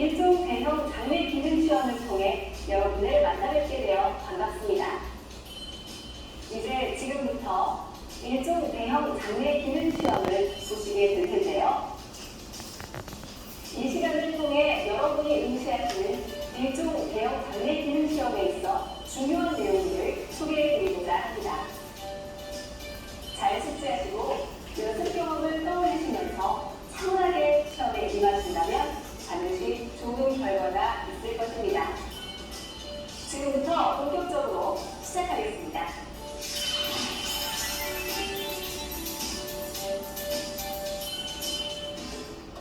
일종 대형 장례 기능 시험을 통해 여러분을 만나뵙게 되어 반갑습니다. 이제 지금부터 일종 대형 장례 기능 시험을 보시게 될 텐데요. 이 시간을 통해 여러분이 응시하시는 일종 대형 장례 기능 시험에 있어 중요한 내용들을 소개해 드리고자 합니다. 잘 숙지하시고 연습 경험을 떠올리시면서 차분하게 시험에 임하신다면 반드시 좋은 결과가 있을 것입니다. 지금부터 본격적으로 시작하겠습니다.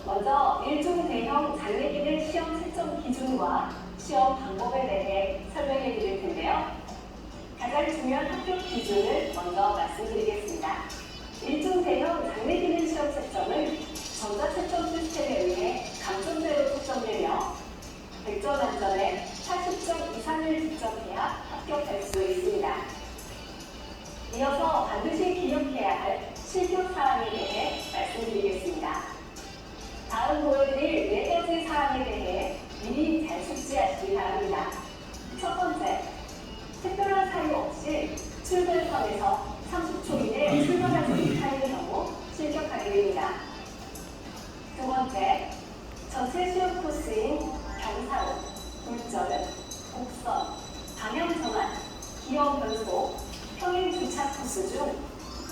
먼저 일종 대형 장례 기능 시험 채점 기준과 시험 방법에 대해 설명해 드릴 텐데요. 가장 중요한 합격 기준을 먼저 말씀드리겠습니다. 일종 대형 장례 기능 시험 채점은 전자채점 시스템에 의해 감점대로 채점되며 100점 만점에 80점 이상을 득점해야 합격할 수 있습니다. 이어서 반드시 기억해야 할 실격 사항에 대해 말씀드리겠습니다. 다음 보여드릴 4가지 사항에 대해 미리 잘 숙지하시기 바랍니다. 첫 번째, 특별한 사유 없이 출발선에서 30초 이내 출발하지 못하는 경우 실격하게 됩니다. 두 번째, 전체 시험 코스인 경사로, 굴절, 곡선, 방향 전환, 기어 변속, 평행 주차 코스 중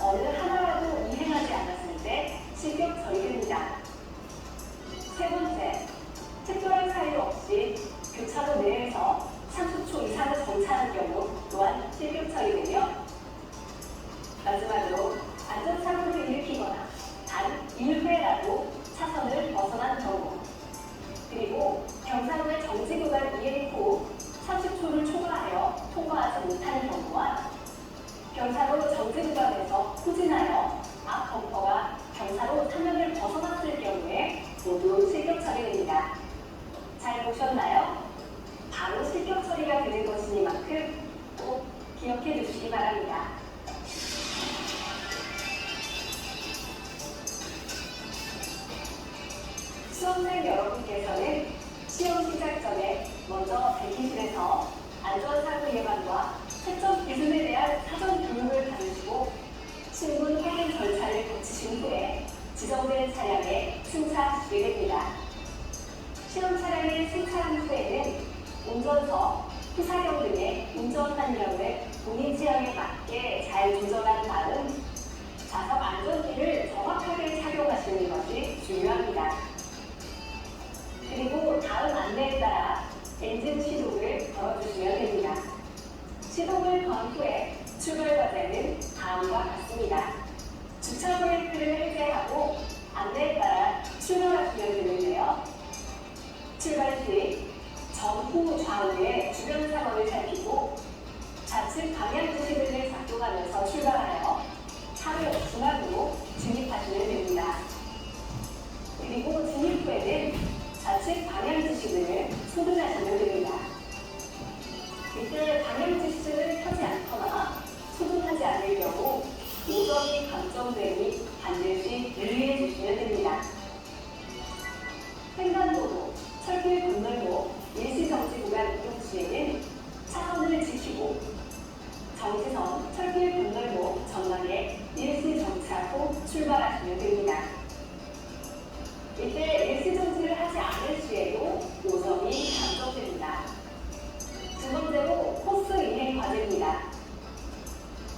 어느 하나라도 이행하지 않았을 때 실격 처리됩니다. 세 번째, 특별한 사유 없이 교차로 내에서 30초 이상을 정차한 경우 또한 실격 처리되며, 마지막으로 안전사고를 일으키거나 단 1회라도 차선을 벗어난 경우, 그리고 경사로의 정지 구간 이행 후 30초를 초과하여 통과하지 못하는 경우와 경사로 정지 구간에서 후진하여 앞 범퍼가 경사로 차면을 벗어났을 경우에 모두 실격 처리됩니다. 잘 보셨나요? 바로 실격 처리가 되는 것이니만큼 꼭 기억해 두시기 바랍니다. 수험생 여러분께서는 시험 시작 전에 먼저 대기실에서 안전사고 예방과 채점 기준에 대한 사전 교육을 받으시고 신분 확인 절차를 거치신 후에 지정된 차량에 승차하시게 됩니다. 시험 차량에 승차한 후에는 운전석, 후사경 등의 운전 환경을 본인 취향에 맞게 잘 조절한 다음 좌석 안전띠를 정확하게 착용하시는 것이 중요합니다. 그리고 다음 안내에 따라 엔진 시동을 걸어주시면 됩니다. 시동을 건 후에 출발 과제는 다음과 같습니다. 주차 브레이크를 해제하고 안내에 따라 출발하시면 되는데요. 출발 시 전후 좌우의 주변 상황을 살피고 좌측 방향 지시등을 작동하면서 출발하여 차로 중앙으로 진입하시면 됩니다. 그리고 진입 후에는 좌측 방향 지시등을 소등하시면 됩니다. 이때 방향 지시등을 켜지 않거나 소등하지 않을 경우 오점이 감점되니 반드시 유의해 주시면 됩니다. 횡단도로, 철길 건널목, 일시정지 구간 이용 시에는 차선을 지키고 정지선, 철길 건널목 전방에 일시정차 후 출발하시면 됩니다. 이때 일시정지를 하지 않을 시에도 5점이 감점됩니다. 두 번째로 코스 이행 과제입니다.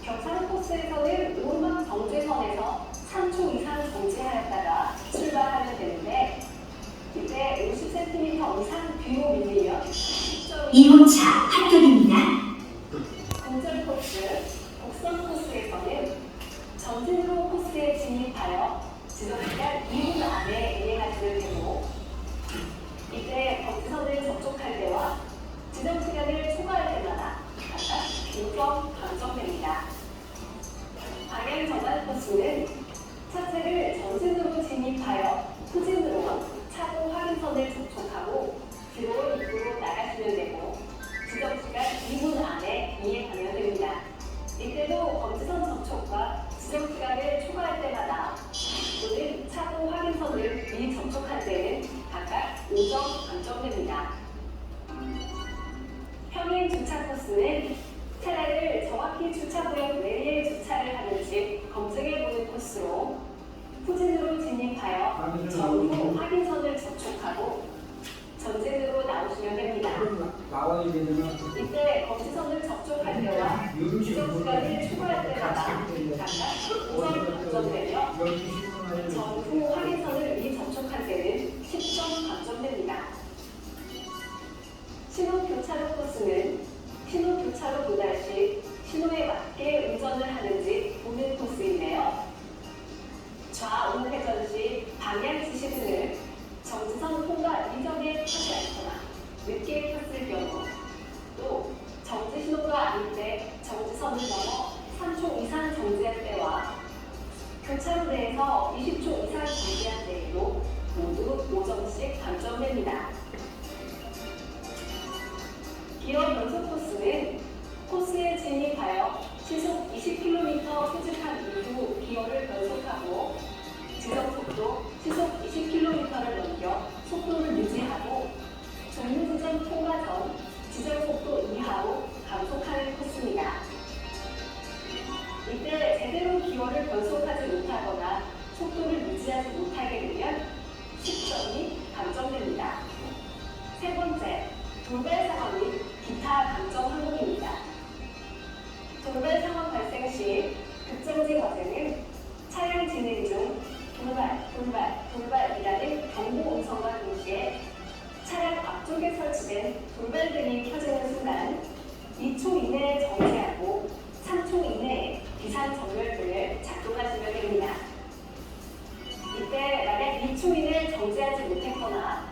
경사로 코스에서는 오르막 정지선에서 3초 이상 정지하였다가 출발하면 되는데, 이때 50cm 이상 뒤로 밀리면 2호차 합격입니다. 공절 코스, 곡선 코스에서는 전진으로 코스에 진입하여 지정시간 2분 안에 이행하시면 되고, 이때 정지선을 접촉할 때와 지정시간을 초과할 때마다 각각 5점 감점됩니다. 방향 전환 코스는 차체를 전진으로 진입하여 후진으로 차도 확인선을 접촉하고 들어온 입구로 나가시면 되고, 지정시간 2분 안에 이행하면 됩니다. 이때도 검지선 접촉과 지정시간을 초과할 때마다 또는 차도 확인선을 미접촉할 때는 각각 5점 감점됩니다. 평행 주차 코스는 차량을 정확히 주차구역 내리에 주차를 하는지 검증해보는 코스로 후진으로 진입하여 전후 확인선을 접촉하고 전진으로 나오시면 됩니다. 나와야 되잖아. 이때 검지선을 접촉할 때와 지정 시간을 추가할 때마다 각각 5점 감점되며 전후 확인선을 미접촉할 때는 10점 감점됩니다. 신호교차로 코스는 신호교차로 도달 시 신호에 맞게 운전을 하는지 보는 코스인데요. 좌우 회전 시 방향 지시 등을 정지선 통과 이전에 하지 않거나 늦게 켰을 경우, 또 정지 신호가 아닐 때 정지선을 넘어 3초 이상 정지할 때와 교차로 내에서 20초 이상 정지할 때에도 모두 5점씩 감점됩니다. 기어 연속 코스는 코스에 진입하여 시속 20km 수직한 이후 기어를 변속하고 지정 속도 시속 20km를 넘겨 속도를 유지하고 종료 지점 통과 전 지정 속도 이하로 감속하는 코스입니다. 이때 제대로 기어를 변속하지 못하거나 속도를 유지하지 못하게 되면 10점이 감점됩니다. 세 번째, 돌발 상황 및 기타 감점 항목입니다. 돌발 상황 발생 시 급정지 과정은 차량 진행 중 돌발이라는 경보 음성과 동시에 차량 앞쪽에 설치된 돌발등이 켜지는 순간 2초 이내에 정지하고 3초 이내에 비상전멸등을 작동하시면 됩니다. 이때 만약 2초 이내에 정지하지 못했거나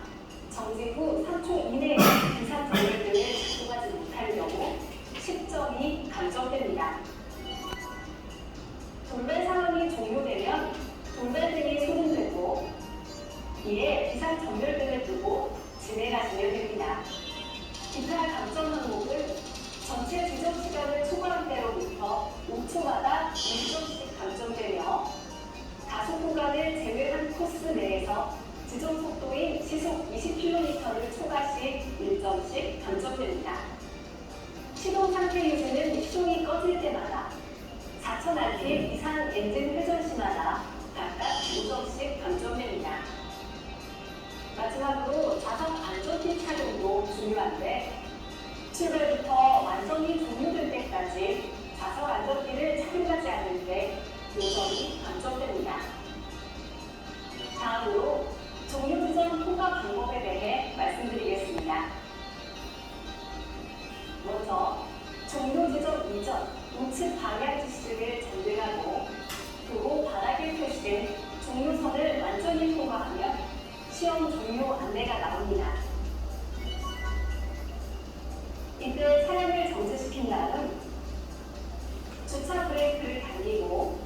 정지 후 3초 이내에 비상전멸등을 작동하지 못할 경우 10점이 감점됩니다. 돌발 상황이 종료되면 돌발등이 소등되고 이에 비상전멸등을 끄고 진행하시면 됩니다. 기타 감점 항목은 전체 지정 시간을 초과한 때로부터 5초마다 1점씩 감점되며 가속 구간을 제외한 코스 내에서 지정 속도인 시속 20km를 초과 시 1점씩 감점됩니다. 시동 상태 유지는 시동이 꺼질 때마다 4,000rpm 이상 엔진 회전 시마다 각각 5점씩 감점됩니다. 마지막으로 좌석 안전핀 착용도 중요한데 출발부터 완전히 종료될 때까지 좌석 안전핀을 착용하지 않을 때 5점이 감점됩니다. 다음으로 종료 지점 통과 방법에 대해 말씀드리겠습니다. 먼저 종료 지점 이전 우측 방향 지시등을 전등하고 도로 바닥에 표시된 종료선을 완전히 통과하면 시험 종료 안내가 나옵니다. 이때 차량을 정지시킨 다음 주차 브레이크를 당기고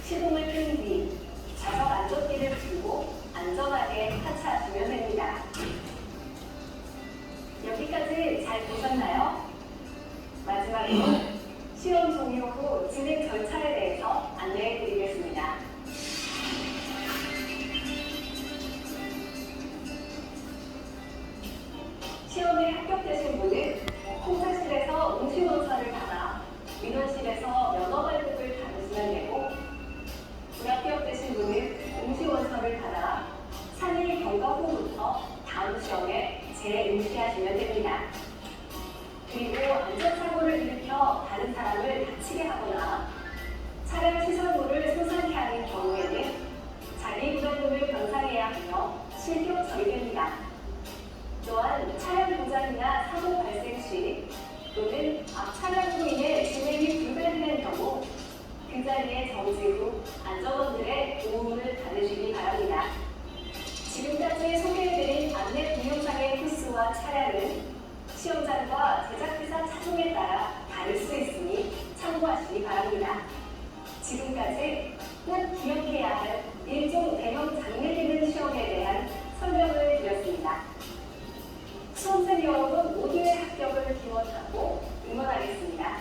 시동을 끈 뒤 좌석 안전띠를 풀고 안전하게 하차하시면 됩니다. 여기까지 잘 보셨나요? 마지막으로 시험 종료 후 진행 절차에 대해서 안내해 드리겠습니다. 시험에 합격되신 분은 공사실에서 응시원서를 받아 민원실에서 면허 발급을 받으시면 되고, 불합격되신 분은 응시원서를 받아 3일 경과 후부터 다음 시험에 재응시하시면 됩니다. 그리고 안전사고를 일으켜 다른 사람을 다치게 하거나 차량 시설물을 손상케 하는 경우에는 자기 부담금을 변상해야 하며 실격 처리됩니다. 또한 차량 고장이나 사고 발생 시 또는 앞 차량으로 인해 진행이 불가능한 경우 그 자리에 정지 후 안전원들의 도움을 받으시기 바랍니다. 지금까지 소개해드린 안내 동영상의 코스와 차량은 시험장과 제작기사 차종에 따라 다를 수 있으니 참고하시기 바랍니다. 지금까지 꼭 기억해야 할 일종 대형 장례 기능 시험에 대한 설명을 드렸습니다. 수험생 여러분 모두의 합격을 기원하고 응원하겠습니다.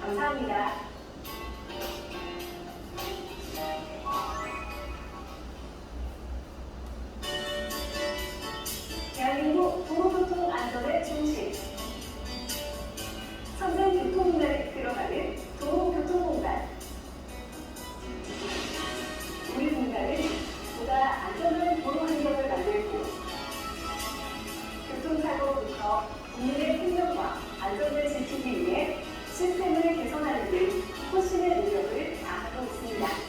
감사합니다. 대한민국 도로 사고로부터 국민의 생명과 안전을 지키기 위해 시스템을 개선하는 등 호신의 노력을 다하고 있습니다.